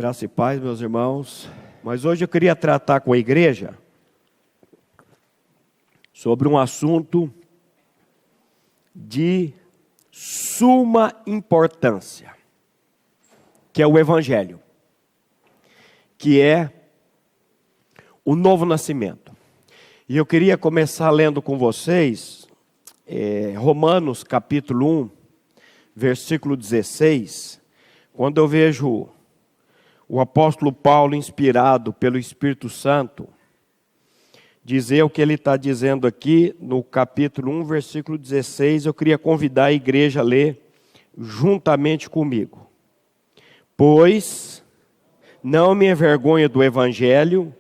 Graça e paz, meus irmãos. Mas hoje eu queria tratar com a igreja sobre um assunto de suma importância, que é o Evangelho, que é o novo nascimento. E eu queria começar lendo com vocês Romanos capítulo 1, versículo 16, quando eu vejo o apóstolo Paulo, inspirado pelo Espírito Santo, dizer o que ele está dizendo aqui no capítulo 1, versículo 16, eu queria convidar a igreja a ler juntamente comigo. Pois não me envergonho do Evangelho,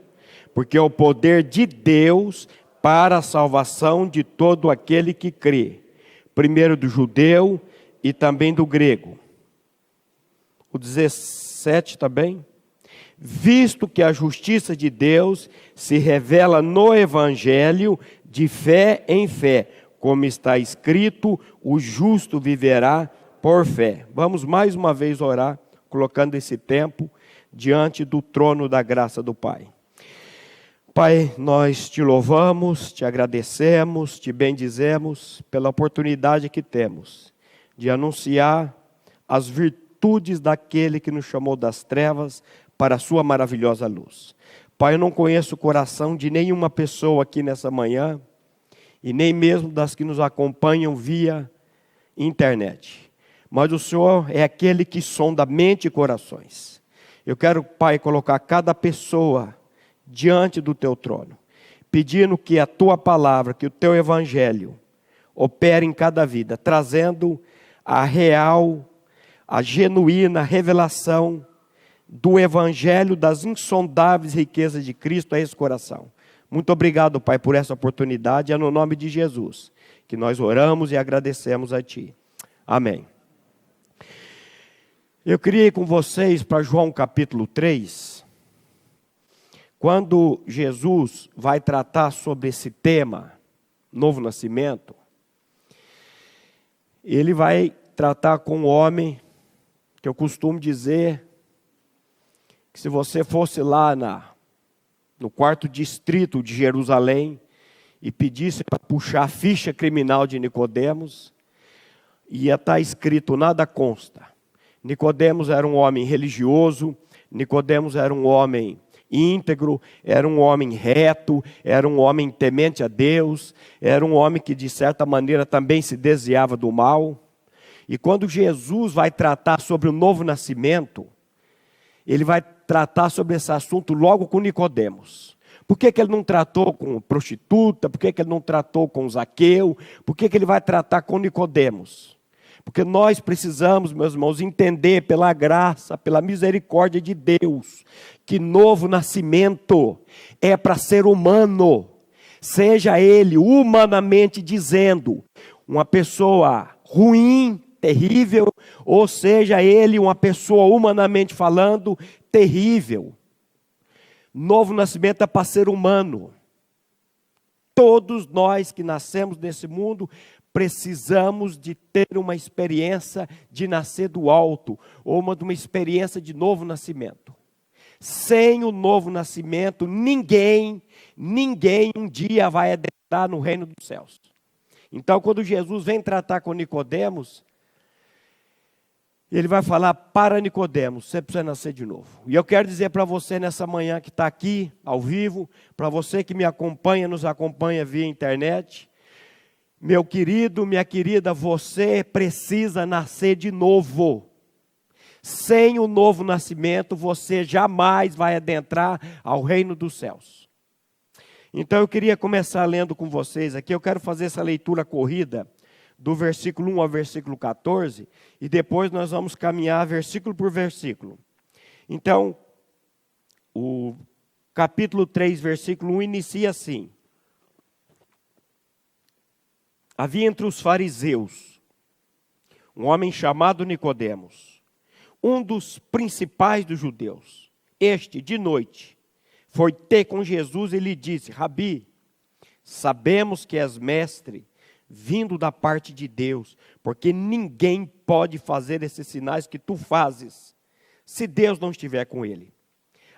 porque é o poder de Deus para a salvação de todo aquele que crê, primeiro do judeu e também do grego. O 17 também. Visto que a justiça de Deus se revela no Evangelho de fé em fé, como está escrito, o justo viverá por fé. Vamos mais uma vez orar, colocando esse tempo diante do trono da graça do Pai. Pai, nós te louvamos, te agradecemos, te bendizemos pela oportunidade que temos de anunciar as virtudes daquele que nos chamou das trevas para a sua maravilhosa luz. Pai, eu não conheço o coração de nenhuma pessoa aqui nessa manhã, e nem mesmo das que nos acompanham via internet. Mas o Senhor é aquele que sonda mente e corações. Eu quero, Pai, colocar cada pessoa diante do teu trono, pedindo que a tua palavra, que o teu evangelho opere em cada vida, trazendo a real, a genuína revelação do evangelho das insondáveis riquezas de Cristo a esse coração. Muito obrigado, Pai, por essa oportunidade. É no nome de Jesus que nós oramos e agradecemos a Ti. Amém. Eu queria ir com vocês para João capítulo 3, quando Jesus vai tratar sobre esse tema, novo nascimento. Ele vai tratar com um homem que eu costumo dizer que se você fosse lá no quarto distrito de Jerusalém e pedisse para puxar a ficha criminal de Nicodemos, ia estar escrito: nada consta. Nicodemos era um homem religioso, Nicodemos era um homem íntegro, era um homem reto, era um homem temente a Deus, era um homem que de certa maneira também se desviava do mal. E quando Jesus vai tratar sobre o novo nascimento, ele vai tratar sobre esse assunto logo com Nicodemos. Por que ele não tratou com prostituta? Por que ele não tratou com Zaqueu? Por que ele vai tratar com Nicodemos? Porque nós precisamos, meus irmãos, entender pela graça, pela misericórdia de Deus, que novo nascimento é para ser humano, seja ele humanamente dizendo, uma pessoa ruim, terrível, ou seja ele uma pessoa humanamente falando terrível. Novo nascimento é para ser humano. Todos nós que nascemos nesse mundo precisamos de ter uma experiência de nascer do alto, ou uma experiência de novo nascimento. Sem o novo nascimento, ninguém um dia vai adentrar no reino dos céus. Então, quando Jesus vem tratar com Nicodemos, ele vai falar para Nicodemos: você precisa nascer de novo. E eu quero dizer para você nessa manhã que está aqui, ao vivo, para você que me acompanha, nos acompanha via internet, meu querido, minha querida, você precisa nascer de novo. Sem o novo nascimento, você jamais vai adentrar ao reino dos céus. Então eu queria começar lendo com vocês aqui, eu quero fazer essa leitura corrida, do versículo 1 ao versículo 14, e depois nós vamos caminhar versículo por versículo. Então, o capítulo 3, versículo 1 inicia assim: havia entre os fariseus um homem chamado Nicodemos, um dos principais dos judeus. Este, de noite, foi ter com Jesus e lhe disse: Rabi, sabemos que és mestre, vindo da parte de Deus, porque ninguém pode fazer esses sinais que tu fazes, se Deus não estiver com ele.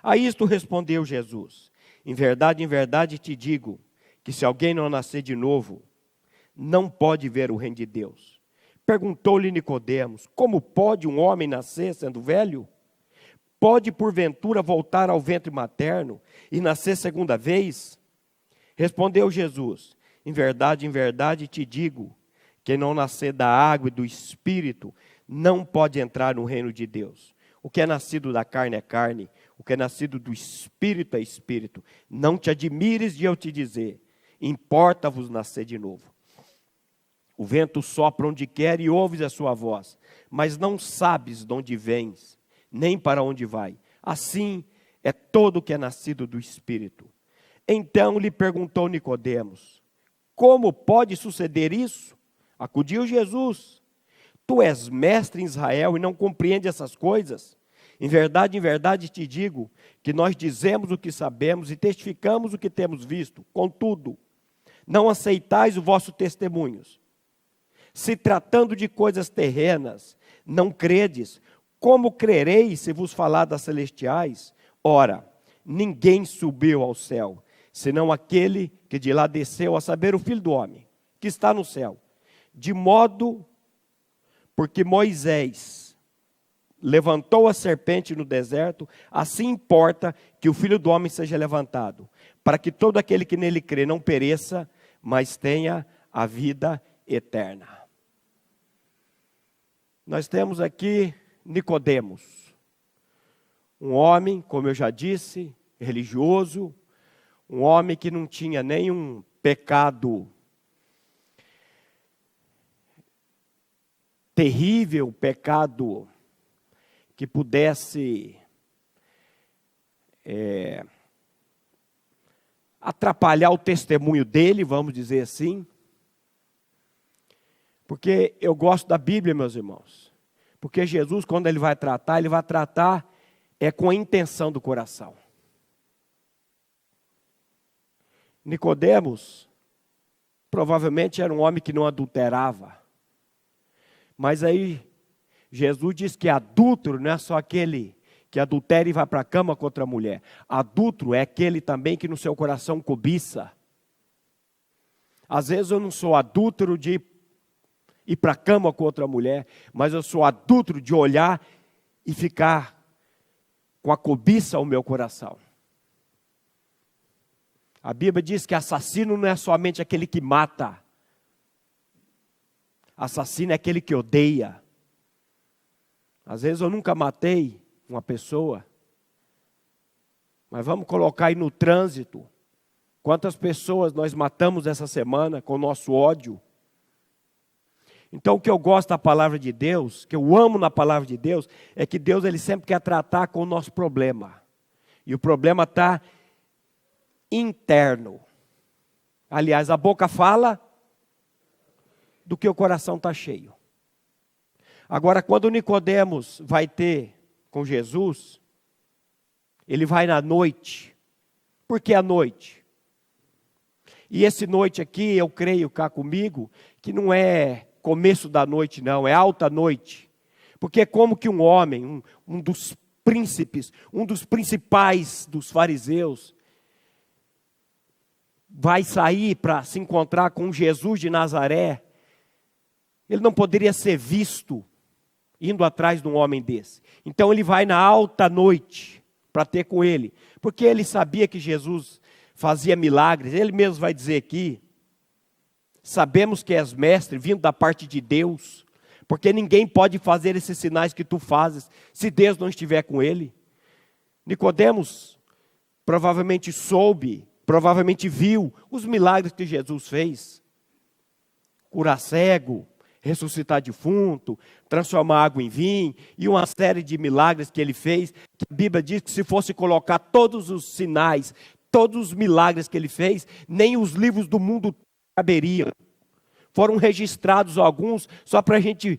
A isto respondeu Jesus: em verdade te digo, que se alguém não nascer de novo, não pode ver o reino de Deus. Perguntou-lhe Nicodemos: como pode um homem nascer sendo velho? Pode porventura voltar ao ventre materno e nascer segunda vez? Respondeu Jesus: em verdade te digo, quem não nascer da água e do Espírito não pode entrar no reino de Deus. O que é nascido da carne é carne, o que é nascido do Espírito é Espírito. Não te admires de eu te dizer, importa-vos nascer de novo. O vento sopra onde quer e ouves a sua voz, mas não sabes de onde vens, nem para onde vai. Assim é todo o que é nascido do Espírito. Então lhe perguntou Nicodemos: como pode suceder isso? Acudiu Jesus: tu és mestre em Israel e não compreende essas coisas? Em verdade te digo, que nós dizemos o que sabemos e testificamos o que temos visto. Contudo, não aceitais o vosso testemunho. Se tratando de coisas terrenas, não credes, como crereis se vos falar das celestiais? Ora, ninguém subiu ao céu, senão aquele que de lá desceu, a saber, o Filho do Homem, que está no céu. De modo, porque Moisés levantou a serpente no deserto, assim importa que o Filho do Homem seja levantado, para que todo aquele que nele crê não pereça, mas tenha a vida eterna. Nós temos aqui Nicodemos, um homem, como eu já disse, religioso, um homem que não tinha nenhum pecado terrível, pecado que pudesse atrapalhar o testemunho dele, vamos dizer assim. Porque eu gosto da Bíblia, meus irmãos. Porque Jesus, quando ele vai tratar com a intenção do coração. Nicodemos provavelmente era um homem que não adulterava. Mas aí Jesus diz que adúltero não é só aquele que adultera e vai para a cama com outra mulher. Adúltero é aquele também que no seu coração cobiça. Às vezes eu não sou adúltero de ir para a cama com outra mulher, mas eu sou adúltero de olhar e ficar com a cobiça ao meu coração. A Bíblia diz que assassino não é somente aquele que mata. Assassino é aquele que odeia. Às vezes eu nunca matei uma pessoa, mas vamos colocar aí no trânsito. Quantas pessoas nós matamos essa semana com o nosso ódio? Então o que eu gosto da palavra de Deus, que eu amo na palavra de Deus, é que Deus ele sempre quer tratar com o nosso problema. E o problema está interno. Aliás, a boca fala do que o coração está cheio. Agora, quando Nicodemos vai ter com Jesus, ele vai na noite. Por que à noite? E esse noite aqui, eu creio cá comigo, que não é começo da noite não, é alta noite. Porque é como que um homem, um dos príncipes, um dos principais dos fariseus, vai sair para se encontrar com Jesus de Nazaré. Ele não poderia ser visto indo atrás de um homem desse. Então ele vai na alta noite para ter com ele. Porque ele sabia que Jesus fazia milagres. Ele mesmo vai dizer aqui: sabemos que és mestre, vindo da parte de Deus. Porque ninguém pode fazer esses sinais que tu fazes, se Deus não estiver com ele. Nicodemos provavelmente soube, provavelmente viu os milagres que Jesus fez. Curar cego, ressuscitar defunto, transformar água em vinho, e uma série de milagres que ele fez, que a Bíblia diz que se fosse colocar todos os sinais, todos os milagres que ele fez, nem os livros do mundo caberiam. Foram registrados alguns, só para a gente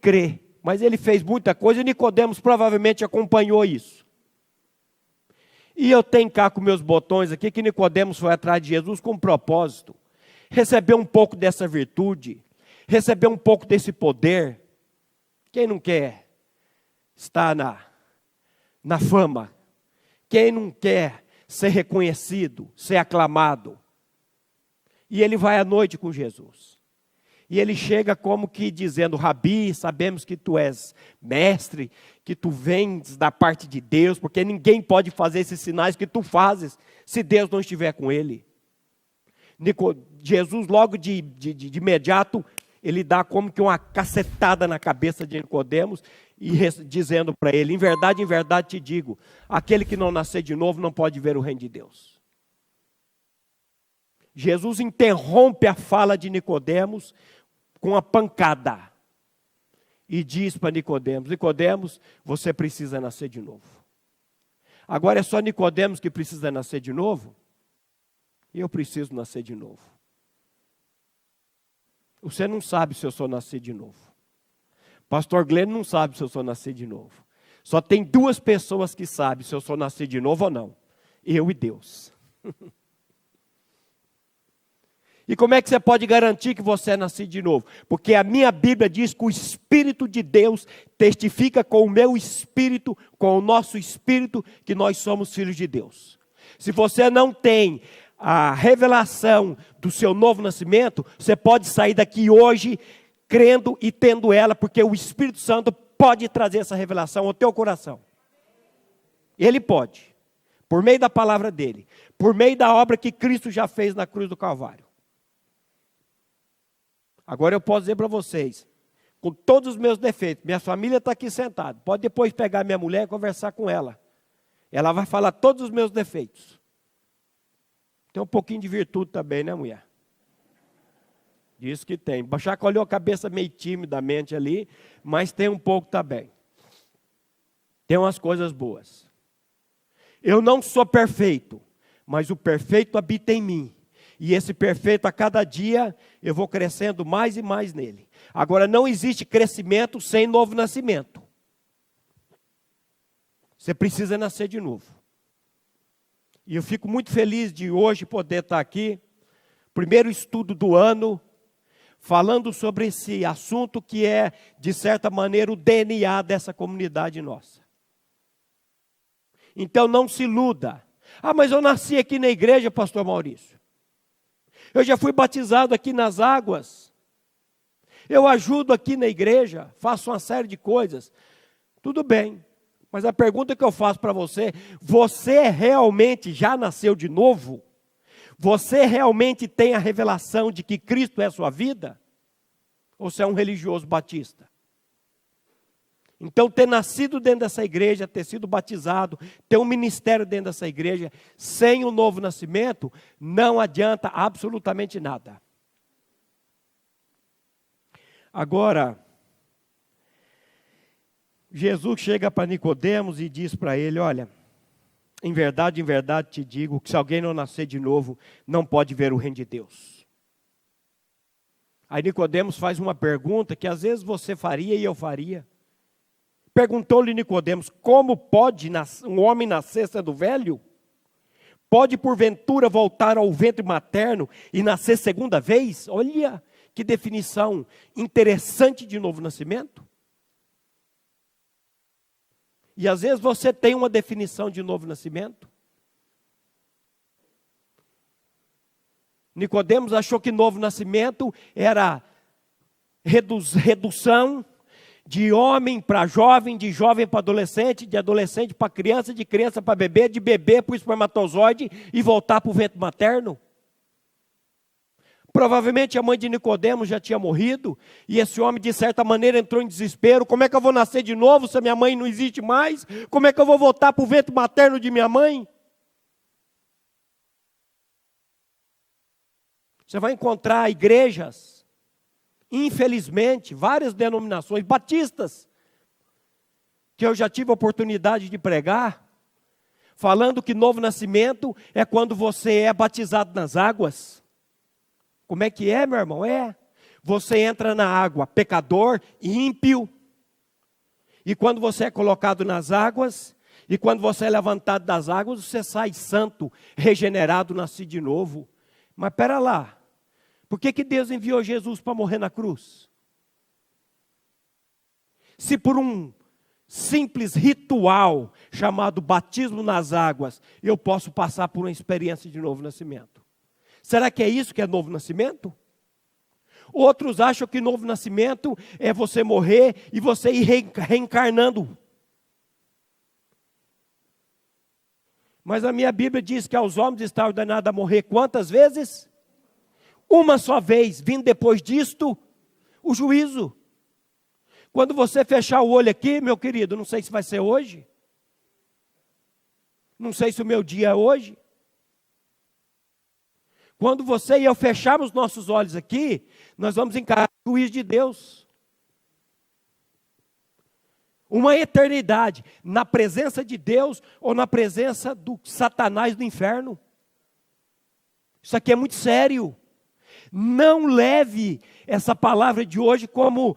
crer. Mas ele fez muita coisa e Nicodemos provavelmente acompanhou isso. E eu tenho cá com meus botões aqui que Nicodemos foi atrás de Jesus com um propósito. Receber um pouco dessa virtude, receber um pouco desse poder. Quem não quer está na fama? Quem não quer ser reconhecido, ser aclamado? E ele vai à noite com Jesus. E ele chega como que dizendo: Rabi, sabemos que tu és mestre, que tu vens da parte de Deus, porque ninguém pode fazer esses sinais que tu fazes, se Deus não estiver com ele. Jesus logo de imediato, ele dá como que uma cacetada na cabeça de Nicodemos, e dizendo para ele: em verdade te digo, aquele que não nascer de novo não pode ver o reino de Deus. Jesus interrompe a fala de Nicodemos com uma pancada e diz para Nicodemos: Nicodemos, você precisa nascer de novo. Agora é só Nicodemos que precisa nascer de novo? Eu preciso nascer de novo. Você não sabe se eu sou nascer de novo. Pastor Glenn não sabe se eu sou nascer de novo. Só tem duas pessoas que sabem se eu sou nascer de novo ou não: eu e Deus. E como é que você pode garantir que você é nascido de novo? Porque a minha Bíblia diz que o Espírito de Deus testifica com o meu espírito, com o nosso espírito, que nós somos filhos de Deus. Se você não tem a revelação do seu novo nascimento, você pode sair daqui hoje crendo e tendo ela, porque o Espírito Santo pode trazer essa revelação ao teu coração. Ele pode, por meio da palavra dele, por meio da obra que Cristo já fez na cruz do Calvário. Agora eu posso dizer para vocês, com todos os meus defeitos, minha família está aqui sentada, pode depois pegar minha mulher e conversar com ela. Ela vai falar todos os meus defeitos. Tem um pouquinho de virtude também, né, mulher? Diz que tem. Chacoalhou a cabeça meio timidamente ali, mas tem um pouco também. Tem umas coisas boas. Eu não sou perfeito, mas o perfeito habita em mim. E esse perfeito, a cada dia, eu vou crescendo mais e mais nele. Agora, não existe crescimento sem novo nascimento. Você precisa nascer de novo. E eu fico muito feliz de hoje poder estar aqui, primeiro estudo do ano, falando sobre esse assunto que é, de certa maneira, o DNA dessa comunidade nossa. Então não se iluda. Ah, mas eu nasci aqui na igreja, pastor Maurício. Eu já fui batizado aqui nas águas. Eu ajudo aqui na igreja, faço uma série de coisas. Tudo bem. Mas a pergunta que eu faço para você: você realmente já nasceu de novo? Você realmente tem a revelação de que Cristo é a sua vida? Ou você é um religioso batista? Então, ter nascido dentro dessa igreja, ter sido batizado, ter um ministério dentro dessa igreja, sem o novo nascimento, não adianta absolutamente nada. Agora, Jesus chega para Nicodemos e diz para ele: olha, em verdade te digo que se alguém não nascer de novo, não pode ver o reino de Deus. Aí Nicodemos faz uma pergunta que às vezes você faria e eu faria. Perguntou-lhe Nicodemos: como pode um homem nascer sendo velho? Pode porventura voltar ao ventre materno e nascer segunda vez? Olha que definição interessante de novo nascimento. E às vezes você tem uma definição de novo nascimento. Nicodemos achou que novo nascimento era redução de homem para jovem, de jovem para adolescente, de adolescente para criança, de criança para bebê, de bebê para o espermatozoide e voltar para o ventre materno. Provavelmente a mãe de Nicodemos já tinha morrido, e esse homem de certa maneira entrou em desespero: como é que eu vou nascer de novo se a minha mãe não existe mais? Como é que eu vou voltar para o ventre materno de minha mãe? Você vai encontrar igrejas, infelizmente, várias denominações batistas, que eu já tive a oportunidade de pregar, falando que novo nascimento é quando você é batizado nas águas. Como é que é, meu irmão? Você entra na água, pecador e ímpio. E quando você é colocado nas águas, e quando você é levantado das águas, você sai santo, regenerado, nascido de novo. Mas espera lá, por que Deus enviou Jesus para morrer na cruz? Se por um simples ritual chamado batismo nas águas, eu posso passar por uma experiência de novo nascimento. Será que é isso que é novo nascimento? Outros acham que novo nascimento é você morrer e você ir reencarnando. Mas a minha Bíblia diz que aos homens está ordenado a morrer quantas vezes? Uma só vez, vindo depois disto, o juízo. Quando você fechar o olho aqui, meu querido, não sei se vai ser hoje. Não sei se o meu dia é hoje. Quando você e eu fecharmos nossos olhos aqui, nós vamos encarar o juízo de Deus. Uma eternidade na presença de Deus ou na presença do Satanás do inferno. Isso aqui é muito sério. Não leve essa palavra de hoje como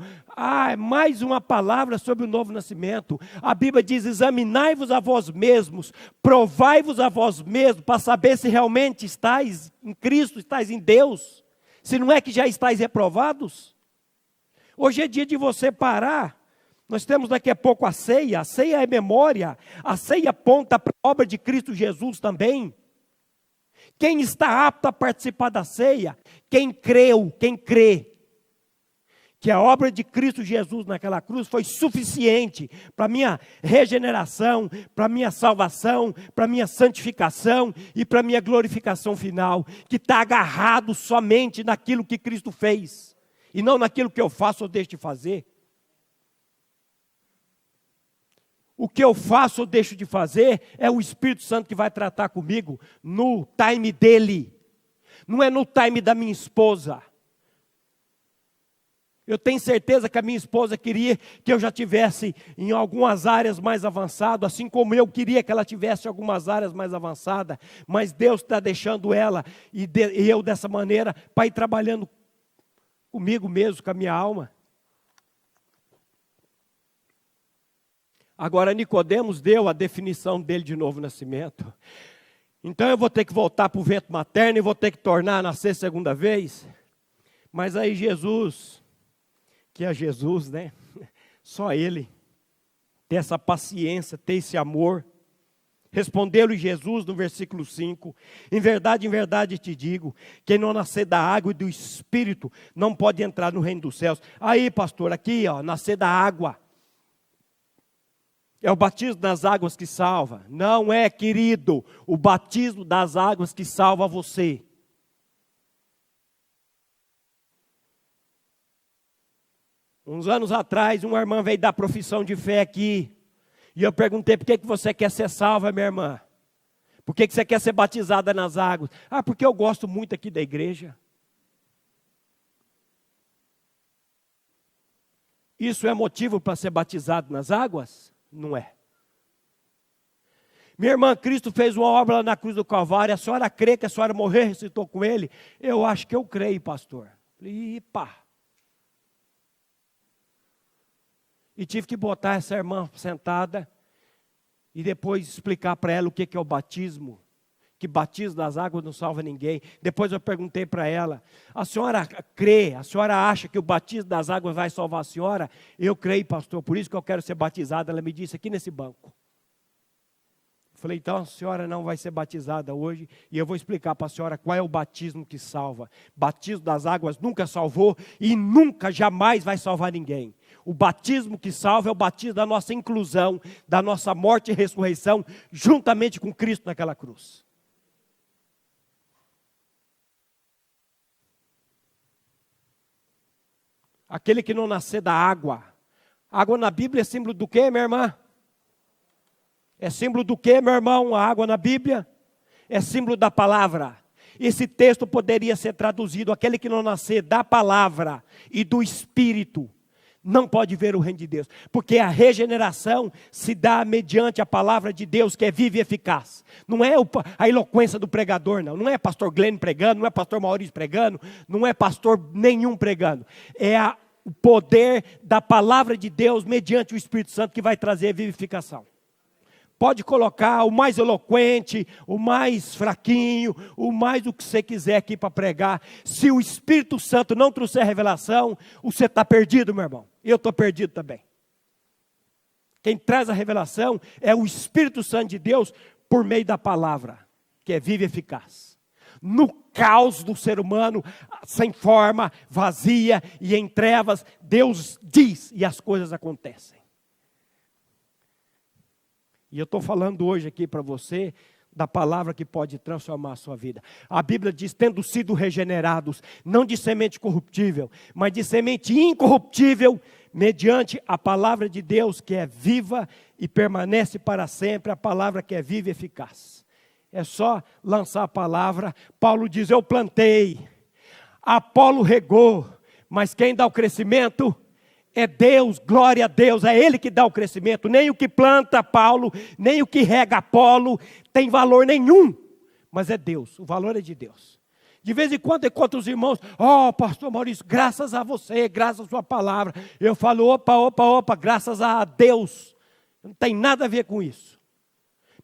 mais uma palavra sobre o novo nascimento. A Bíblia diz: examinai-vos a vós mesmos, provai-vos a vós mesmos, para saber se realmente estáis em Cristo, estáis em Deus. Se não é que já estáis reprovados. Hoje é dia de você parar. Nós temos daqui a pouco a ceia é memória, a ceia aponta para a obra de Cristo Jesus também. Quem está apto a participar da ceia? Quem creu, quem crê que a obra de Cristo Jesus naquela cruz foi suficiente para minha regeneração, para minha salvação, para minha santificação e para minha glorificação final, que está agarrado somente naquilo que Cristo fez, e não naquilo que eu faço ou deixo de fazer. O que eu faço ou deixo de fazer é o Espírito Santo que vai tratar comigo no time dele. Não é no time da minha esposa. Eu tenho certeza que a minha esposa queria que eu já tivesse em algumas áreas mais avançadas, assim como eu queria que ela tivesse em algumas áreas mais avançadas. Mas Deus está deixando ela e eu dessa maneira para ir trabalhando comigo mesmo, com a minha alma. Agora, Nicodemos deu a definição dele de novo nascimento. Então eu vou ter que voltar para o ventre materno e vou ter que tornar a nascer segunda vez. Mas aí Jesus, que é Jesus, né? Só Ele, ter essa paciência, ter esse amor. Respondeu-lhe Jesus no versículo 5, em verdade te digo, quem não nascer da água e do Espírito, não pode entrar no reino dos céus. Aí, pastor, aqui, nascer da água. É o batismo das águas que salva. Não é, querido, o batismo das águas que salva você. Uns anos atrás, uma irmã veio dar profissão de fé aqui. E eu perguntei: por que você quer ser salva, minha irmã? Por que você quer ser batizada nas águas? Porque eu gosto muito aqui da igreja. Isso é motivo para ser batizado nas águas? Não é. Minha irmã, Cristo fez uma obra lá na cruz do Calvário. A senhora crê que a senhora morreu e ressuscitou com Ele? Eu acho que eu creio, pastor. E pá. E tive que botar essa irmã sentada e depois explicar para ela o que é o batismo. Que batismo das águas não salva ninguém. Depois eu perguntei para ela: a senhora crê, a senhora acha que o batismo das águas vai salvar a senhora? Eu creio, pastor, por isso que eu quero ser batizada. Ela me disse aqui nesse banco. Eu falei: então a senhora não vai ser batizada hoje, e eu vou explicar para a senhora qual é o batismo que salva. Batismo das águas nunca salvou e nunca, jamais vai salvar ninguém. O batismo que salva é o batismo da nossa inclusão, da nossa morte e ressurreição, juntamente com Cristo naquela cruz. Aquele que não nascer da água. Água na Bíblia é símbolo do quê, minha irmã? É símbolo do quê, meu irmão? A água na Bíblia é símbolo da palavra. Esse texto poderia ser traduzido: aquele que não nascer da palavra e do Espírito não pode ver o reino de Deus. Porque a regeneração se dá mediante a palavra de Deus, que é viva e eficaz. Não é a eloquência do pregador, não. Não é pastor Glenn pregando, não é pastor Maurício pregando, não é pastor nenhum pregando. É o poder da palavra de Deus mediante o Espírito Santo que vai trazer vivificação. Pode colocar o mais eloquente, o mais fraquinho, o mais o que você quiser aqui para pregar. Se o Espírito Santo não trouxer revelação, você está perdido, meu irmão. Eu estou perdido também. Quem traz a revelação é o Espírito Santo de Deus por meio da palavra, que é viva e eficaz. No caos do ser humano, sem forma, vazia e em trevas, Deus diz e as coisas acontecem. E eu estou falando hoje aqui para você da palavra que pode transformar a sua vida. A Bíblia diz, tendo sido regenerados, não de semente corruptível, mas de semente incorruptível, mediante a palavra de Deus, que é viva e permanece para sempre, a palavra que é viva e eficaz. É só lançar a palavra. Paulo diz, eu plantei, Apolo regou, mas quem dá o crescimento é Deus, glória a Deus, é Ele que dá o crescimento. Nem o que planta Paulo, nem o que rega Apolo tem valor nenhum, mas é Deus, o valor é de Deus. De vez em quando encontro os irmãos, pastor Maurício, graças a você, graças à sua palavra. Eu falo, opa, graças a Deus. Não tem nada a ver com isso.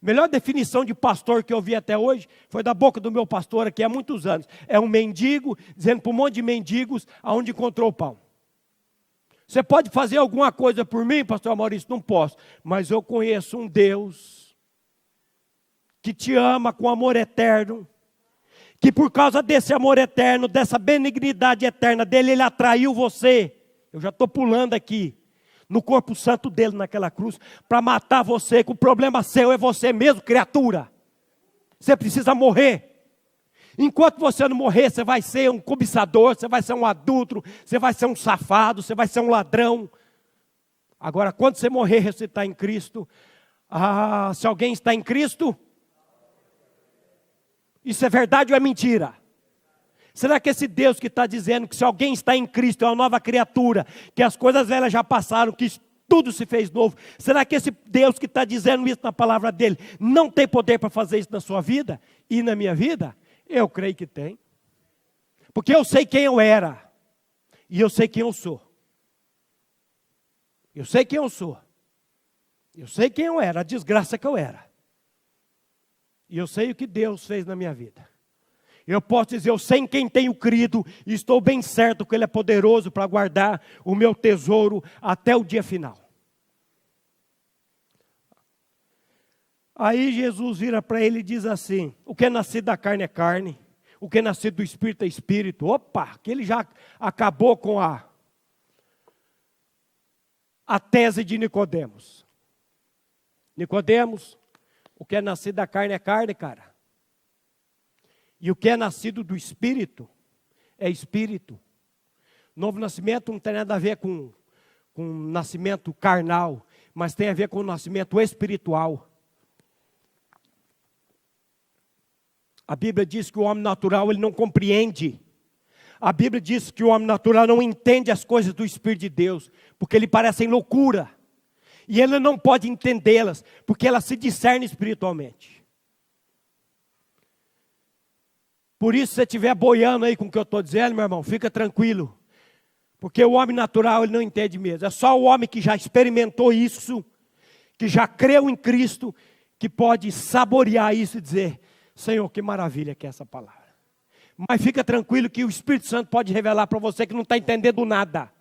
Melhor definição de pastor que eu vi até hoje foi da boca do meu pastor aqui há muitos anos. É um mendigo dizendo para um monte de mendigos aonde encontrou o pão. Você pode fazer alguma coisa por mim, pastor Maurício? Não posso. Mas eu conheço um Deus que te ama com amor eterno, que por causa desse amor eterno, dessa benignidade eterna dele, ele atraiu você. Eu já estou pulando aqui, no corpo santo dele naquela cruz, para matar você, que o problema seu é você mesmo, criatura. Você precisa morrer. Enquanto você não morrer, você vai ser um cobiçador, você vai ser um adúltero, você vai ser um safado, você vai ser um ladrão. Agora, quando você morrer e ressuscitar em Cristo, se alguém está em Cristo, isso é verdade ou é mentira? Será que esse Deus que está dizendo que se alguém está em Cristo é uma nova criatura, que as coisas velhas já passaram, que tudo se fez novo, será que esse Deus que está dizendo isso na palavra dele, não tem poder para fazer isso na sua vida e na minha vida? Eu creio que tem. Porque eu sei quem eu era. E eu sei quem eu sou. Eu sei quem eu sou. Eu sei quem eu era, a desgraça que eu era. E eu sei o que Deus fez na minha vida. Eu posso dizer, eu sei em quem tenho crido, e estou bem certo que Ele é poderoso para guardar o meu tesouro até o dia final. Aí Jesus vira para ele e diz assim, o que é nascido da carne é carne, o que é nascido do Espírito é Espírito. Opa, que ele já acabou com a tese de Nicodemos. Nicodemos, o que é nascido da carne é carne, cara. E o que é nascido do Espírito é Espírito. Novo nascimento não tem nada a ver com nascimento carnal, mas tem a ver com o nascimento espiritual. A Bíblia diz que o homem natural ele não compreende. A Bíblia diz que o homem natural não entende as coisas do Espírito de Deus, porque lhe parecem loucura. E ele não pode entendê-las, porque elas se discernem espiritualmente. Por isso, se você estiver boiando aí com o que eu estou dizendo, meu irmão, fica tranquilo. Porque o homem natural ele não entende mesmo. É só o homem que já experimentou isso, que já creu em Cristo, que pode saborear isso e dizer, Senhor, que maravilha que é essa palavra. Mas fica tranquilo que o Espírito Santo pode revelar para você que não está entendendo nada.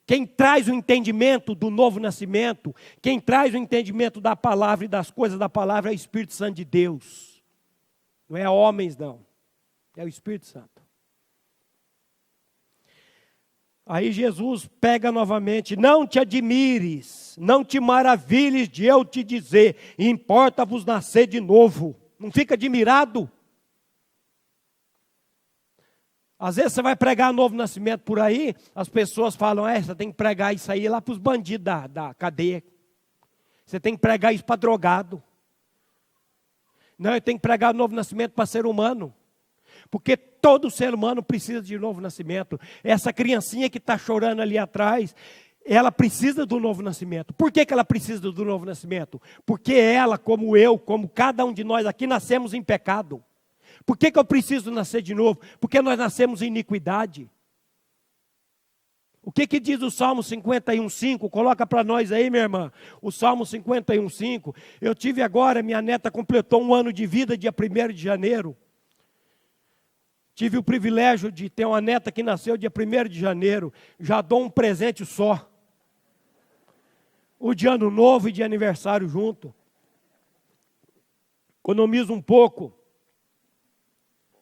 Quem traz o entendimento do novo nascimento, quem traz o entendimento da palavra e das coisas da palavra é o Espírito Santo de Deus. Não é homens, não. É o Espírito Santo. Aí Jesus pega novamente, não te admires, não te maravilhes de eu te dizer, importa-vos nascer de novo. Não fica admirado. Às vezes você vai pregar novo nascimento por aí, as pessoas falam, você tem que pregar isso aí lá para os bandidos da cadeia. Você tem que pregar isso para drogado. Não, eu tenho que pregar novo nascimento para ser humano. Porque todo ser humano precisa de novo nascimento. Essa criancinha que está chorando ali atrás, ela precisa do novo nascimento. Por que ela precisa do novo nascimento? Porque ela, como eu, como cada um de nós aqui, nascemos em pecado. Por que eu preciso nascer de novo? Porque nós nascemos em iniquidade. O que diz o Salmo 51,5? Coloca para nós aí, minha irmã. O Salmo 51,5. Eu tive agora, minha neta completou 1 ano de vida, dia 1º de janeiro. Tive o privilégio de ter uma neta que nasceu dia 1º de janeiro. Já dou um presente só. o de ano novo e de aniversário junto. Economizo um pouco.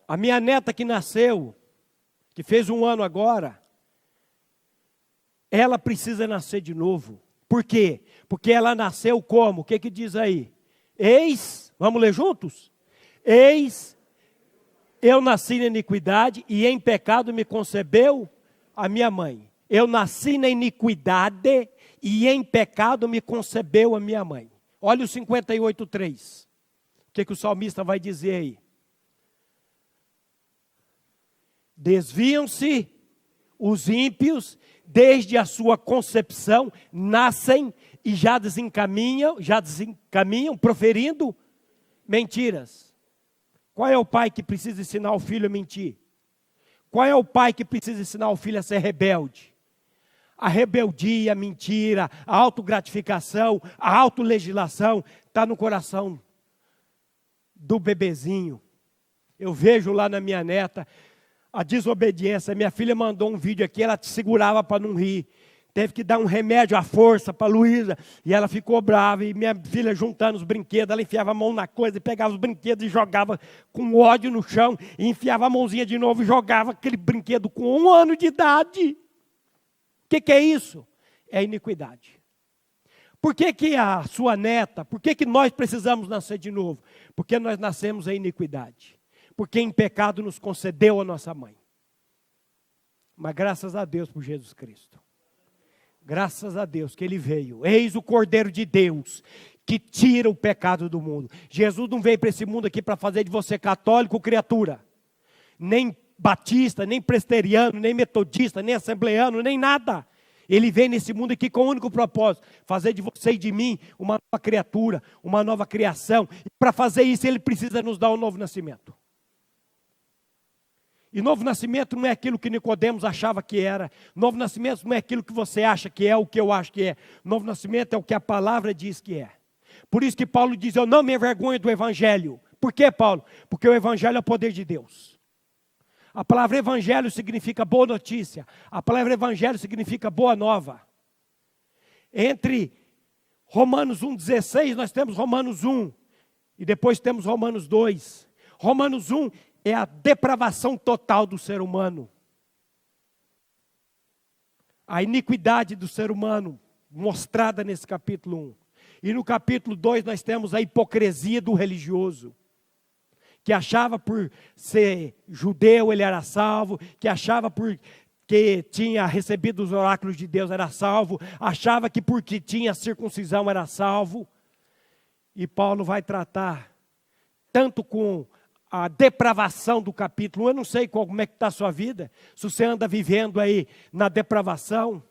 A minha neta que nasceu, que fez 1 ano agora, ela precisa nascer de novo. Por quê? Porque ela nasceu como? O que diz aí? Vamos ler juntos? Eis, eu nasci na iniquidade e em pecado me concebeu a minha mãe. Eu nasci na iniquidade e em pecado me concebeu a minha mãe. Olha o 58:3. O que o salmista vai dizer aí? Desviam-se os ímpios, desde a sua concepção, nascem e já desencaminham, proferindo mentiras. Qual é o pai que precisa ensinar o filho a mentir? Qual é o pai que precisa ensinar o filho a ser rebelde? A rebeldia, a mentira, a autogratificação, a autolegislação está no coração do bebezinho. Eu vejo lá na minha neta a desobediência. Minha filha mandou um vídeo aqui, ela te segurava para não rir. Teve que dar um remédio à força para a Luísa. E ela ficou brava. E minha filha juntando os brinquedos, ela enfiava a mão na coisa e pegava os brinquedos e jogava com ódio no chão. E enfiava a mãozinha de novo e jogava aquele brinquedo com 1 ano de idade. O que é isso? É iniquidade. Por que a sua neta, por que nós precisamos nascer de novo? Porque nós nascemos em iniquidade. Porque em pecado nos concedeu a nossa mãe. Mas graças a Deus por Jesus Cristo. Graças a Deus que Ele veio. Eis o Cordeiro de Deus que tira o pecado do mundo. Jesus não veio para esse mundo aqui para fazer de você católico criatura. Nem batista, nem presbiteriano, nem metodista, nem assembleano, nem nada. Ele veio nesse mundo aqui com o único propósito, fazer de você e de mim uma nova criatura, uma nova criação. E para fazer isso Ele precisa nos dar um novo nascimento. E novo nascimento não é aquilo que Nicodemos achava que era. Novo nascimento não é aquilo que você acha que é, o que eu acho que é. Novo nascimento é o que a palavra diz que é. Por isso que Paulo diz, eu não me envergonho do Evangelho. Por quê, Paulo? Porque o Evangelho é o poder de Deus. A palavra Evangelho significa boa notícia. A palavra Evangelho significa boa nova. Entre Romanos 1,16, nós temos Romanos 1. E depois temos Romanos 2. Romanos 1 é a depravação total do ser humano. A iniquidade do ser humano mostrada nesse capítulo 1. E no capítulo 2 nós temos a hipocrisia do religioso. Que achava por ser judeu ele era salvo. Que achava porque tinha recebido os oráculos de Deus era salvo. Achava que porque tinha circuncisão era salvo. E Paulo vai tratar tanto com a depravação do capítulo 1, eu não sei como é que está a sua vida, se você anda vivendo aí na depravação,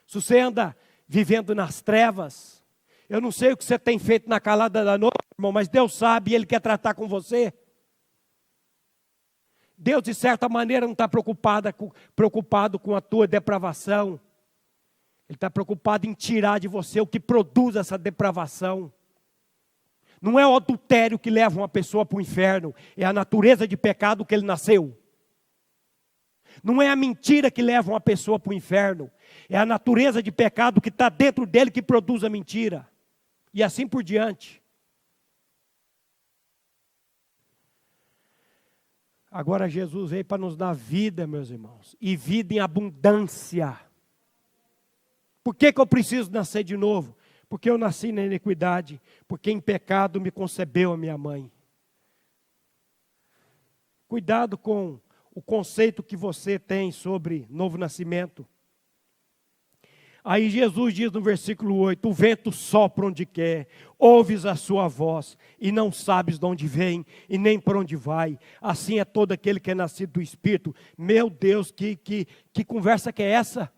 se você anda vivendo nas trevas, eu não sei o que você tem feito na calada da noite, irmão, mas Deus sabe e Ele quer tratar com você. Deus, de certa maneira, não está preocupado com a tua depravação, Ele está preocupado em tirar de você o que produz essa depravação. Não é o adultério que leva uma pessoa para o inferno, é a natureza de pecado que ele nasceu. Não é a mentira que leva uma pessoa para o inferno, é a natureza de pecado que está dentro dele que produz a mentira. E assim por diante. Agora Jesus veio para nos dar vida, meus irmãos, e vida em abundância. Por que eu preciso nascer de novo? Porque eu nasci na iniquidade, porque em pecado me concebeu a minha mãe. Cuidado com o conceito que você tem sobre novo nascimento. Aí Jesus diz no versículo 8, o vento sopra onde quer, ouves a sua voz, e não sabes de onde vem, e nem por onde vai. Assim é todo aquele que é nascido do Espírito. Meu Deus, que conversa que é essa?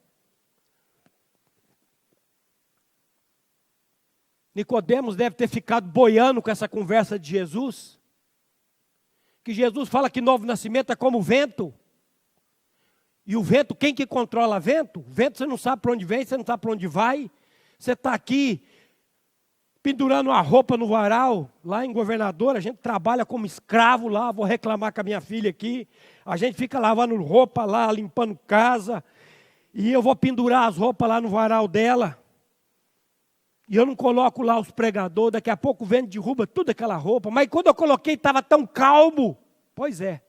Nicodemos deve ter ficado boiando com essa conversa de Jesus. Que Jesus fala que novo nascimento é como o vento. E o vento, quem que controla vento? O vento você não sabe para onde vem, você não sabe para onde vai. Você está aqui pendurando a roupa no varal, lá em Governador, a gente trabalha como escravo lá, vou reclamar com a minha filha aqui. A gente fica lavando roupa lá, limpando casa. E eu vou pendurar as roupas lá no varal dela. E eu não coloco lá os pregadores, daqui a pouco o vento derruba tudo aquela roupa. Mas quando eu coloquei, estava tão calmo. Pois é.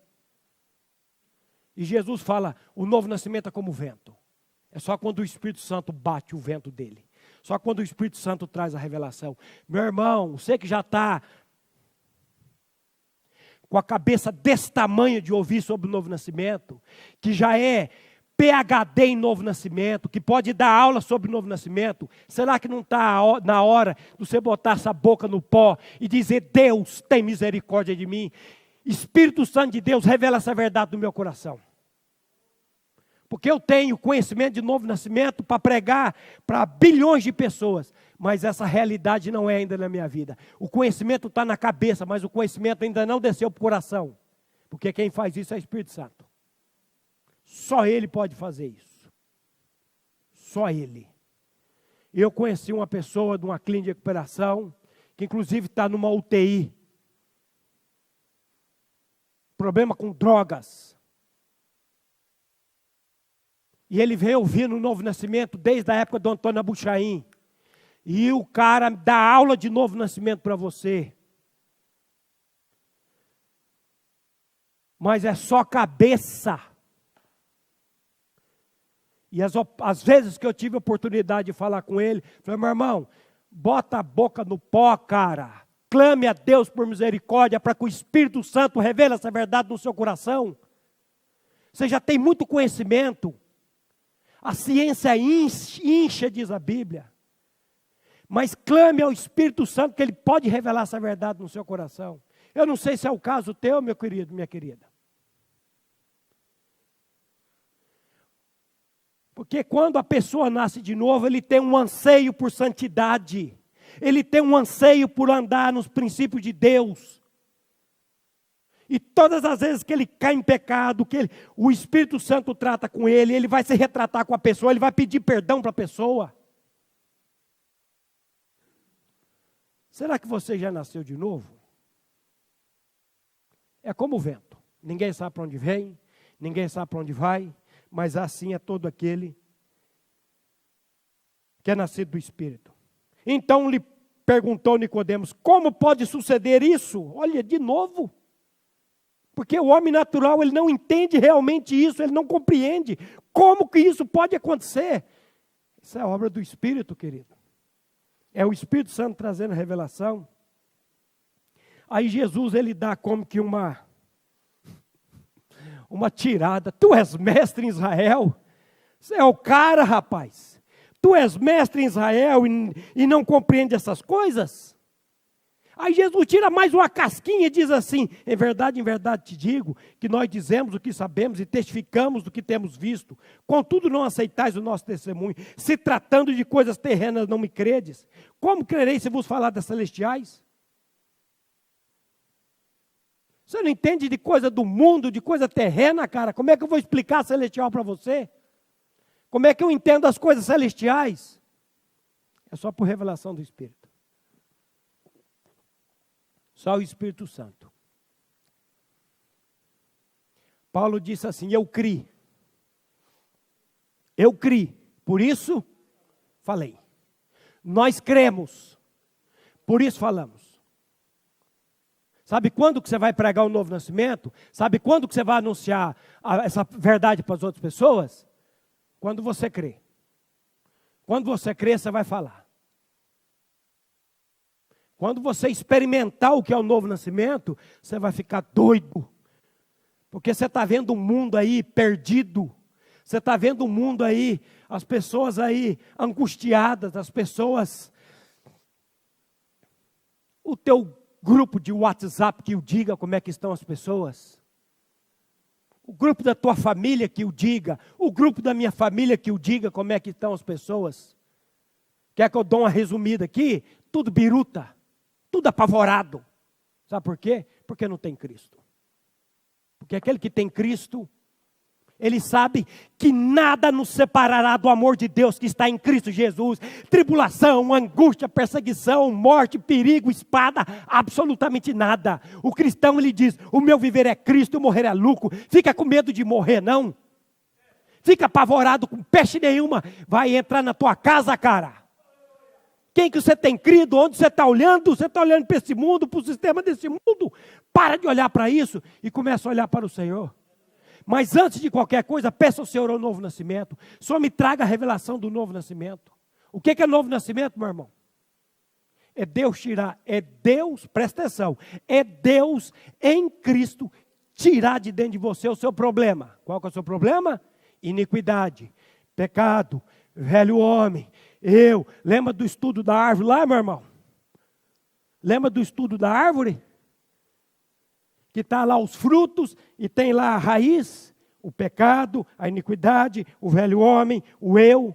E Jesus fala, o novo nascimento é como o vento. É só quando o Espírito Santo bate o vento dele. Só quando o Espírito Santo traz a revelação. Meu irmão, você que já está com a cabeça desse tamanho de ouvir sobre o novo nascimento, que já é PhD em novo nascimento, que pode dar aula sobre o novo nascimento, será que não está na hora de você botar essa boca no pó e dizer, Deus tem misericórdia de mim? Espírito Santo de Deus, revela essa verdade no meu coração. Porque eu tenho conhecimento de novo nascimento para pregar para bilhões de pessoas, mas essa realidade não é ainda na minha vida. O conhecimento está na cabeça, mas o conhecimento ainda não desceu para o coração. Porque quem faz isso é o Espírito Santo. Só Ele pode fazer isso. Só Ele. Eu conheci uma pessoa de uma clínica de recuperação, que inclusive está numa UTI. Problema com drogas. E ele veio ouvindo o novo nascimento desde a época do Antônio Abuchaim. E o cara dá aula de novo nascimento para você. Mas é só cabeça. E às vezes que eu tive a oportunidade de falar com ele, falei, meu irmão, bota a boca no pó, cara. Clame a Deus por misericórdia para que o Espírito Santo revele essa verdade no seu coração. Você já tem muito conhecimento. A ciência incha, diz a Bíblia. Mas clame ao Espírito Santo que Ele pode revelar essa verdade no seu coração. Eu não sei se é o caso teu, meu querido, minha querida. Porque quando a pessoa nasce de novo, ele tem um anseio por santidade. Ele tem um anseio por andar nos princípios de Deus. E todas as vezes que ele cai em pecado, o Espírito Santo trata com ele, ele vai se retratar com a pessoa, ele vai pedir perdão para a pessoa. Será que você já nasceu de novo? É como o vento. Ninguém sabe para onde vem, ninguém sabe para onde vai, mas assim é todo aquele que é nascido do Espírito. Então lhe perguntou Nicodemos, como pode suceder isso? Olha, de novo. Porque o homem natural, ele não entende realmente isso, ele não compreende. Como que isso pode acontecer? Isso é obra do Espírito, querido. É o Espírito Santo trazendo a revelação. Aí Jesus, ele dá como que uma tirada. Tu és mestre em Israel? Você é o cara, rapaz. Tu és mestre em Israel e não compreende essas coisas? Aí Jesus tira mais uma casquinha e diz assim, em verdade te digo, que nós dizemos o que sabemos e testificamos do que temos visto. Contudo não aceitais o nosso testemunho. Se tratando de coisas terrenas não me credes. Como crereis se vos falar das celestiais? Você não entende de coisa do mundo, de coisa terrena, cara? Como é que eu vou explicar a celestial para você? Como é que eu entendo as coisas celestiais? É só por revelação do Espírito. Só o Espírito Santo. Paulo disse assim, eu criei, por isso falei. Nós cremos, por isso falamos. Sabe quando que você vai pregar o novo nascimento? Sabe quando que você vai anunciar essa verdade para as outras pessoas? Quando você crê. Quando você crê, você vai falar. Quando você experimentar o que é o novo nascimento, você vai ficar doido. Porque você está vendo um mundo aí perdido. Você está vendo um mundo aí, as pessoas aí angustiadas, as pessoas... O teu grupo de WhatsApp que o diga como é que estão as pessoas. O grupo da tua família que o diga. O grupo da minha família que o diga como é que estão as pessoas. Quer que eu dou uma resumida aqui? Tudo biruta. Tudo apavorado. Sabe por quê? Porque não tem Cristo. Porque aquele que tem Cristo, ele sabe que nada nos separará do amor de Deus que está em Cristo Jesus. Tribulação, angústia, perseguição, morte, perigo, espada, absolutamente nada. O cristão, ele diz, o meu viver é Cristo, o morrer é lucro. Fica com medo de morrer, não. Fica apavorado com peste nenhuma. Vai entrar na tua casa, cara. quem que você tem crido, onde você está olhando para esse mundo, para o sistema desse mundo. Para de olhar para isso e começa a olhar para o Senhor. Mas antes de qualquer coisa, peça ao Senhor o novo nascimento. Só me traga a revelação do novo nascimento. O que é novo nascimento, meu irmão? É Deus tirar, é Deus, presta atenção, é Deus em Cristo tirar de dentro de você o seu problema. Qual que é o seu problema? Iniquidade, pecado, velho homem, lembra do estudo da árvore lá, meu irmão? Lembra do estudo da árvore? Que está lá os frutos e tem lá a raiz, o pecado, a iniquidade, o velho homem, o eu.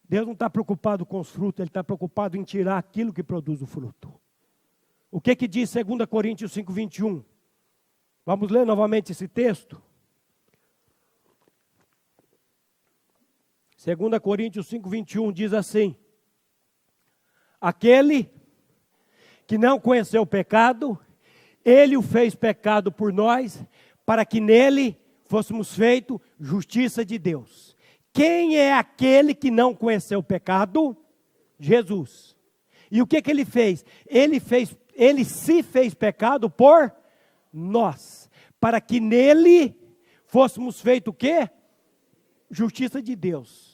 Deus não está preocupado com os frutos, Ele está preocupado em tirar aquilo que produz o fruto. O que diz 2 Coríntios 5, 21? Vamos ler novamente esse texto? 2 Coríntios 5, 21 diz assim: aquele que não conheceu o pecado, Ele o fez pecado por nós, para que nele fôssemos feitos justiça de Deus. Quem é aquele que não conheceu o pecado? Jesus. E o que Ele fez? Ele se fez pecado por nós, para que nele fôssemos feitos o quê? Justiça de Deus.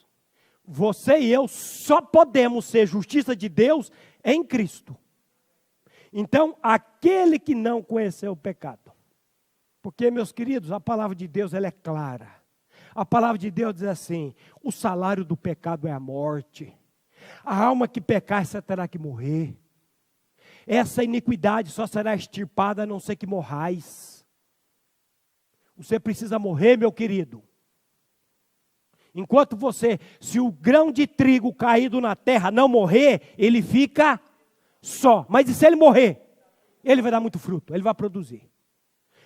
Você e eu só podemos ser justiça de Deus em Cristo. Então, aquele que não conheceu o pecado. Porque, meus queridos, a palavra de Deus ela é clara. A palavra de Deus diz assim: o salário do pecado é a morte. A alma que pecar, essa terá que morrer. Essa iniquidade só será extirpada a não ser que morrais. Você precisa morrer, meu querido. Enquanto se o grão de trigo caído na terra não morrer, ele fica só. Mas e se ele morrer? Ele vai dar muito fruto, ele vai produzir.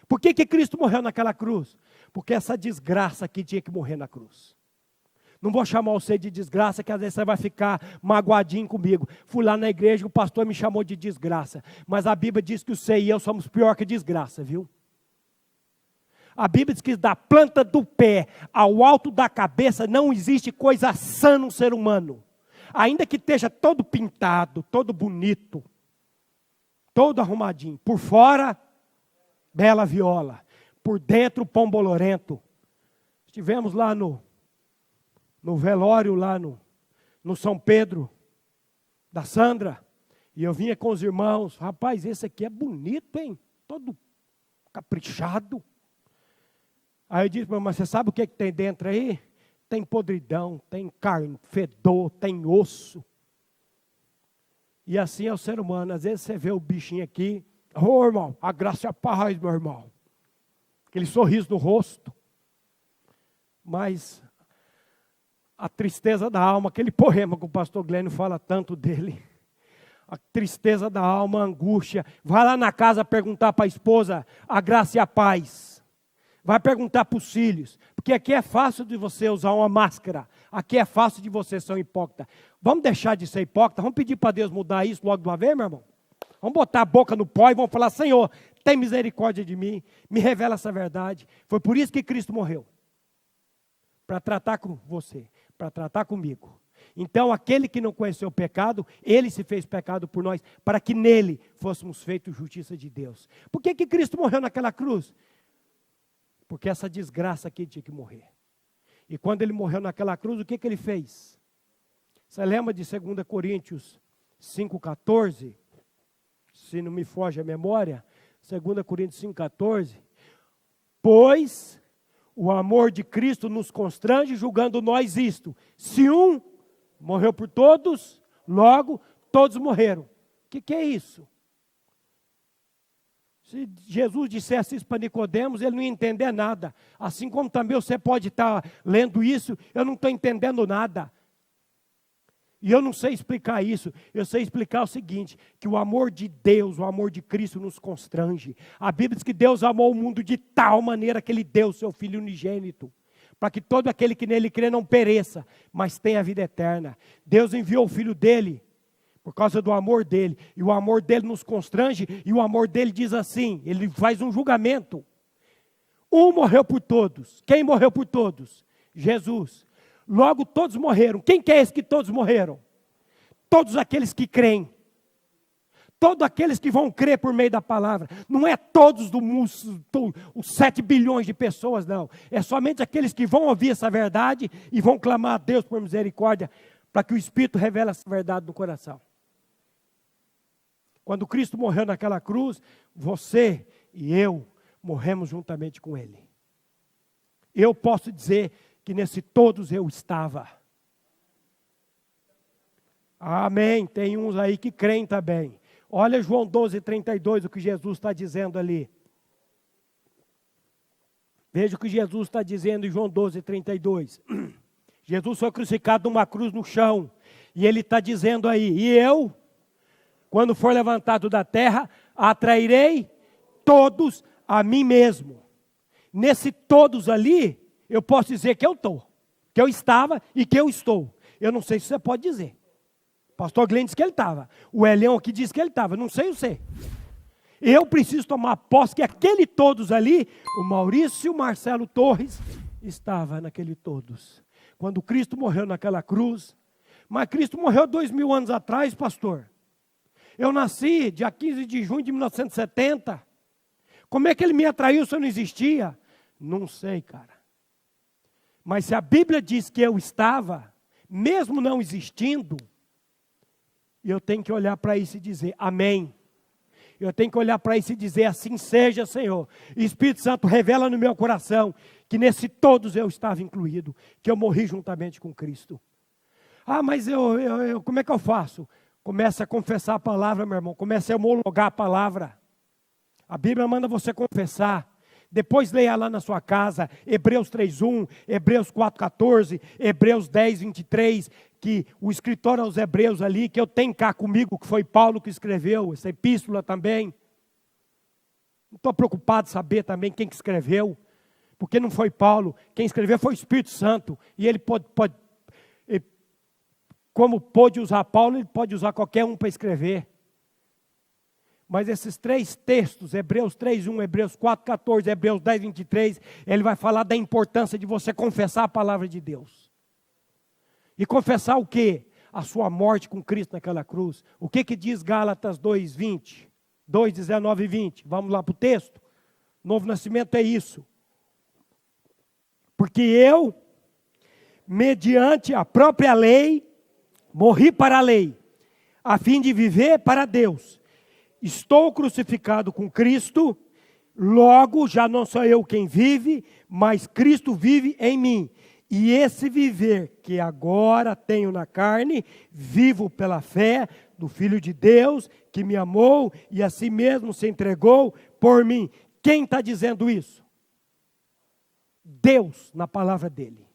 Por que Cristo morreu naquela cruz? Porque essa desgraça aqui tinha que morrer na cruz. Não vou chamar você de desgraça, que às vezes você vai ficar magoadinho comigo. Fui lá na igreja, o pastor me chamou de desgraça. Mas a Bíblia diz que você e eu somos pior que desgraça, viu? A Bíblia diz que da planta do pé ao alto da cabeça não existe coisa sã no ser humano. Ainda que esteja todo pintado, todo bonito, todo arrumadinho. Por fora, bela viola. Por dentro, pão bolorento. Estivemos lá no velório, lá no São Pedro, da Sandra. E eu vinha com os irmãos. Rapaz, esse aqui é bonito, hein? Todo caprichado. Aí eu disse, mas você sabe o que tem dentro aí? Tem podridão, tem carne, fedor, tem osso. E assim é o ser humano. Às vezes você vê o bichinho aqui. Ô irmão, a graça e a paz, meu irmão. Aquele sorriso no rosto. Mas a tristeza da alma, aquele poema que o pastor Glênio fala tanto dele. A tristeza da alma, a angústia. Vai lá na casa perguntar para a esposa a graça e a paz. Vai perguntar para os filhos. Porque aqui é fácil de você usar uma máscara. Aqui é fácil de você ser um hipócrita. Vamos deixar de ser hipócrita? Vamos pedir para Deus mudar isso logo de uma vez, meu irmão? Vamos botar a boca no pó e vamos falar: Senhor, tem misericórdia de mim. Me revela essa verdade. Foi por isso que Cristo morreu. Para tratar com você. Para tratar comigo. Então, aquele que não conheceu o pecado, ele se fez pecado por nós, para que nele fôssemos feitos justiça de Deus. Por que Cristo morreu naquela cruz? Porque essa desgraça aqui tinha que morrer. E quando ele morreu naquela cruz, o que ele fez? Você lembra de 2 Coríntios 5,14? Se não me foge a memória, 2 Coríntios 5,14. Pois o amor de Cristo nos constrange, julgando nós isto: se um morreu por todos, logo todos morreram. O que é isso? Se Jesus dissesse isso para Nicodemos, ele não ia entender nada. Assim como também você pode estar lendo isso, eu não estou entendendo nada. E eu não sei explicar isso. Eu sei explicar o seguinte: que o amor de Deus, o amor de Cristo nos constrange. A Bíblia diz que Deus amou o mundo de tal maneira que Ele deu o seu Filho unigênito, para que todo aquele que nele crê não pereça, mas tenha a vida eterna. Deus enviou o Filho dele por causa do amor dele. E o amor dele nos constrange. E o amor dele diz assim, ele faz um julgamento. Um morreu por todos. Quem morreu por todos? Jesus. Logo todos morreram. Quem que é esse que todos morreram? todos aqueles que creem. Todos aqueles que vão crer por meio da palavra. Não é todos os 7 bilhões de pessoas, não. É somente aqueles que vão ouvir essa verdade e vão clamar a Deus por misericórdia, para que o Espírito revele essa verdade no coração. Quando Cristo morreu naquela cruz, você e eu morremos juntamente com Ele. Eu posso dizer que nesse todos eu estava. Amém. Tem uns aí que creem também. Olha João 12:32, o que Jesus está dizendo ali. Veja o que Jesus está dizendo em João 12:32. Jesus foi crucificado numa cruz no chão. E Ele está dizendo aí, e eu, quando for levantado da terra, atrairei todos a mim mesmo. Nesse todos ali, eu posso dizer que eu estou. Que eu estava e que eu estou. Eu não sei se você pode dizer. Pastor Glenn disse que ele estava. O Elião aqui disse que ele estava. Não sei você. Eu preciso tomar posse que aquele todos ali, o Maurício e o Marcelo Torres, estava naquele todos. Quando Cristo morreu naquela cruz. Mas Cristo morreu 2000 anos atrás, pastor. Eu nasci dia 15 de junho de 1970. Como é que ele me atraiu se eu não existia? Não sei, cara. Mas se a Bíblia diz que eu estava, mesmo não existindo, eu tenho que olhar para isso e dizer, amém. Eu tenho que olhar para isso e dizer, assim seja, Senhor. E Espírito Santo revela no meu coração que nesse todos eu estava incluído, que eu morri juntamente com Cristo. Ah, mas como é que eu faço? Comece a confessar a palavra, meu irmão. Comece a homologar a palavra. A Bíblia manda você confessar. Depois leia lá na sua casa, Hebreus 3:1, Hebreus 4:14, Hebreus 10:23, que o escritor aos Hebreus ali, que eu tenho cá comigo, que foi Paulo que escreveu, essa epístola também. Não estou preocupado em saber também quem que escreveu, porque não foi Paulo, quem escreveu foi o Espírito Santo, e ele como pôde usar Paulo, ele pode usar qualquer um para escrever. Mas esses 3 textos, Hebreus 3:1, Hebreus 4:14, Hebreus 10:23, ele vai falar da importância de você confessar a palavra de Deus. E confessar o quê? A sua morte com Cristo naquela cruz. O que diz Gálatas 2:20? 2:19 e 20. Vamos lá para o texto? Novo nascimento é isso. Porque eu, mediante a própria lei, morri para a lei, a fim de viver para Deus. Estou crucificado com Cristo, logo já não sou eu quem vive, mas Cristo vive em mim. E esse viver que agora tenho na carne, vivo pela fé do Filho de Deus, que me amou e a si mesmo se entregou por mim. Quem está dizendo isso? Deus, na palavra dele.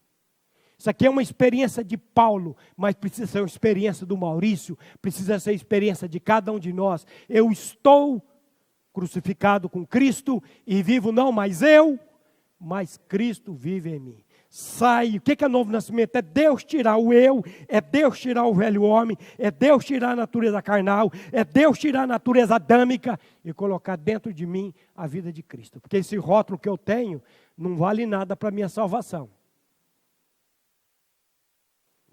Isso aqui é uma experiência de Paulo, mas precisa ser uma experiência do Maurício, precisa ser a experiência de cada um de nós. Eu estou crucificado com Cristo e vivo não mais eu, mas Cristo vive em mim. Sai, o que é novo nascimento? É Deus tirar o eu, é Deus tirar o velho homem, é Deus tirar a natureza carnal, é Deus tirar a natureza adâmica e colocar dentro de mim a vida de Cristo. Porque esse rótulo que eu tenho não vale nada para a minha salvação.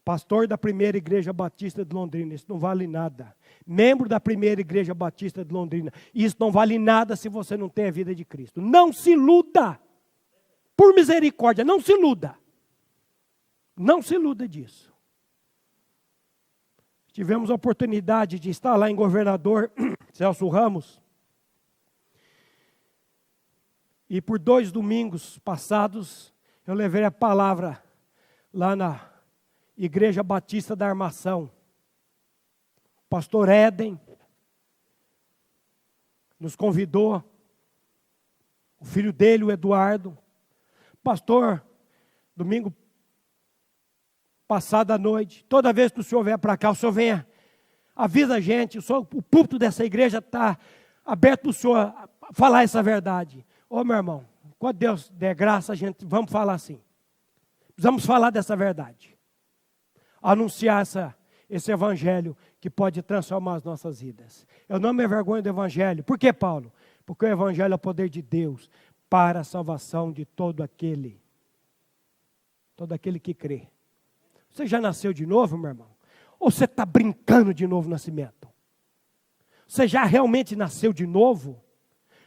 Pastor da Primeira Igreja Batista de Londrina, isso não vale nada. Membro da Primeira Igreja Batista de Londrina, isso não vale nada se você não tem a vida de Cristo. Não se iluda. Por misericórdia, não se iluda. Não se iluda disso. Tivemos a oportunidade de estar lá em Governador Celso Ramos. E por 2 domingos passados, eu levei a palavra lá na Igreja Batista da Armação. O pastor Éden nos convidou, o filho dele, o Eduardo. Pastor, domingo passado à noite, toda vez que o senhor vier para cá, o senhor venha, avisa a gente, o púlpito dessa igreja está aberto para o senhor falar essa verdade. Ô meu irmão, quando Deus der graça, a gente, vamos falar assim. Precisamos falar dessa verdade. Anunciar esse evangelho que pode transformar as nossas vidas. Eu não me envergonho do evangelho. Por que, Paulo? Porque o evangelho é o poder de Deus para a salvação de todo aquele que crê. Você já nasceu de novo, meu irmão? Ou você está brincando de novo nascimento? Você já realmente nasceu de novo?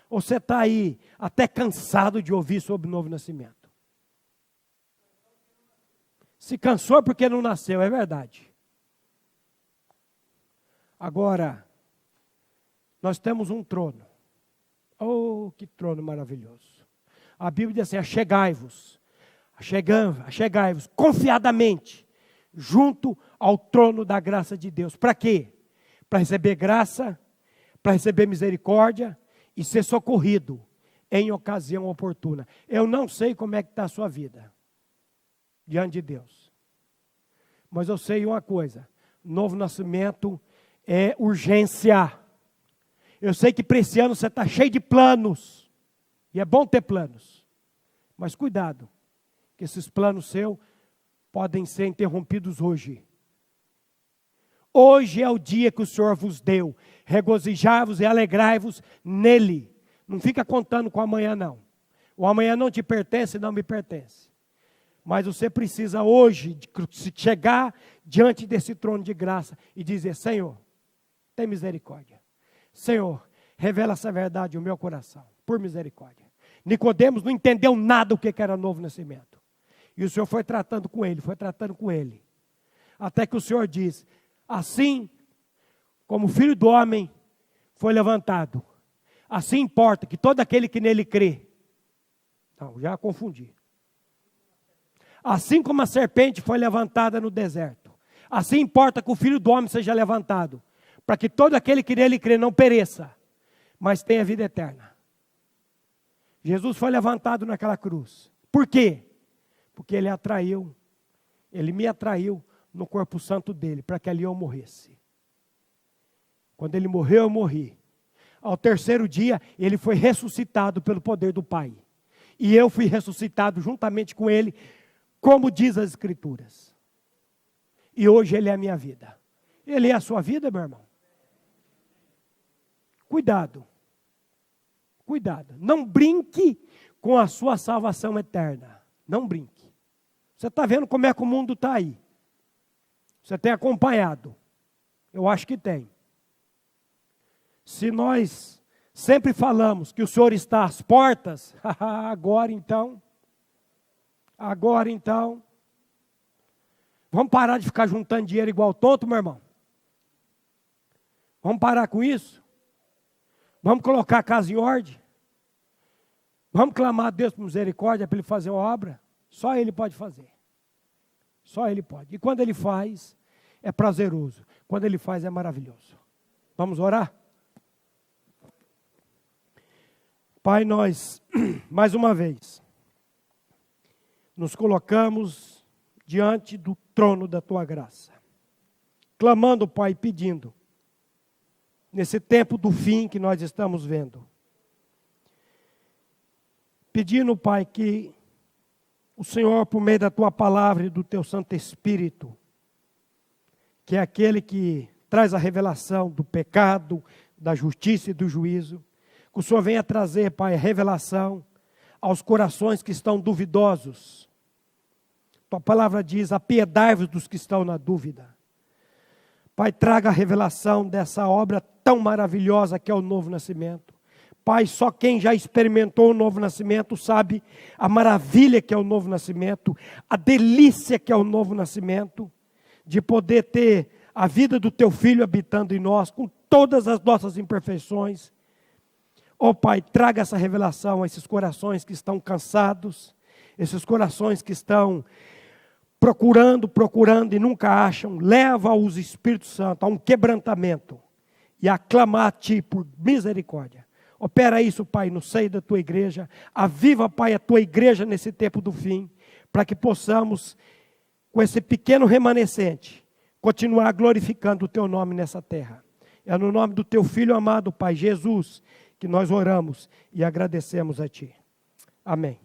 Ou você está aí até cansado de ouvir sobre o novo nascimento? Se cansou porque não nasceu, é verdade. Agora, nós temos um trono. Oh, que trono maravilhoso. A Bíblia diz assim, achegai-vos confiadamente, junto ao trono da graça de Deus. Para quê? Para receber graça, para receber misericórdia e ser socorrido em ocasião oportuna. Eu não sei como é que está a sua vida diante de Deus. Mas eu sei uma coisa, novo nascimento é urgência. Eu sei que para esse ano você está cheio de planos. E é bom ter planos. Mas cuidado, que esses planos seus podem ser interrompidos hoje. Hoje é o dia que o Senhor vos deu. Regozijai-vos e alegrai-vos nele. Não fica contando com o amanhã, não. O amanhã não te pertence, não me pertence. Mas você precisa hoje chegar diante desse trono de graça e dizer, Senhor, tem misericórdia. Senhor, revela essa verdade no meu coração, por misericórdia. Nicodemos não entendeu nada do que era novo nascimento. E o Senhor foi tratando com ele. Até que o Senhor diz, assim como o Filho do Homem foi levantado, assim importa que todo aquele que nele crê. Não, já confundi. Assim como a serpente foi levantada no deserto, assim importa que o Filho do Homem seja levantado, para que todo aquele que nele crê não pereça, mas tenha vida eterna. Jesus foi levantado naquela cruz. Por quê? Porque ele me atraiu no corpo santo dele, para que ali eu morresse. Quando ele morreu, eu morri. Ao terceiro dia, ele foi ressuscitado pelo poder do Pai. E eu fui ressuscitado juntamente com ele, como diz as Escrituras. E hoje ele é a minha vida. Ele é a sua vida, meu irmão? Cuidado. Cuidado. Não brinque com a sua salvação eterna. Não brinque. Você está vendo como é que o mundo está aí? Você tem acompanhado? Eu acho que tem. Se nós sempre falamos que o Senhor está às portas, agora então, vamos parar de ficar juntando dinheiro igual tonto, meu irmão? Vamos parar com isso? Vamos colocar a casa em ordem? Vamos clamar a Deus por misericórdia para Ele fazer uma obra? Só Ele pode fazer. Só Ele pode. E quando Ele faz, é prazeroso. Quando Ele faz, é maravilhoso. Vamos orar? Pai, nós, mais uma vez, nos colocamos diante do trono da Tua graça. Clamando, Pai, pedindo, nesse tempo do fim que nós estamos vendo. Pedindo, Pai, que o Senhor, por meio da Tua palavra e do Teu Santo Espírito, que é aquele que traz a revelação do pecado, da justiça e do juízo, que o Senhor venha trazer, Pai, a revelação aos corações que estão duvidosos. Tua palavra diz, apiedai-vos dos que estão na dúvida. Pai, traga a revelação dessa obra tão maravilhosa que é o novo nascimento. Pai, só quem já experimentou o novo nascimento sabe a maravilha que é o novo nascimento, a delícia que é o novo nascimento, de poder ter a vida do Teu Filho habitando em nós, com todas as nossas imperfeições. Ó Pai, traga essa revelação a esses corações que estão cansados, esses corações que estão procurando e nunca acham. Leva-os, Espírito Santo, a um quebrantamento e a clamar a Ti por misericórdia. Opera isso, Pai, no seio da Tua igreja. Aviva, Pai, a Tua igreja nesse tempo do fim, para que possamos, com esse pequeno remanescente, continuar glorificando o Teu nome nessa terra. É no nome do Teu Filho amado, Pai, Jesus, que nós oramos e agradecemos a Ti. Amém.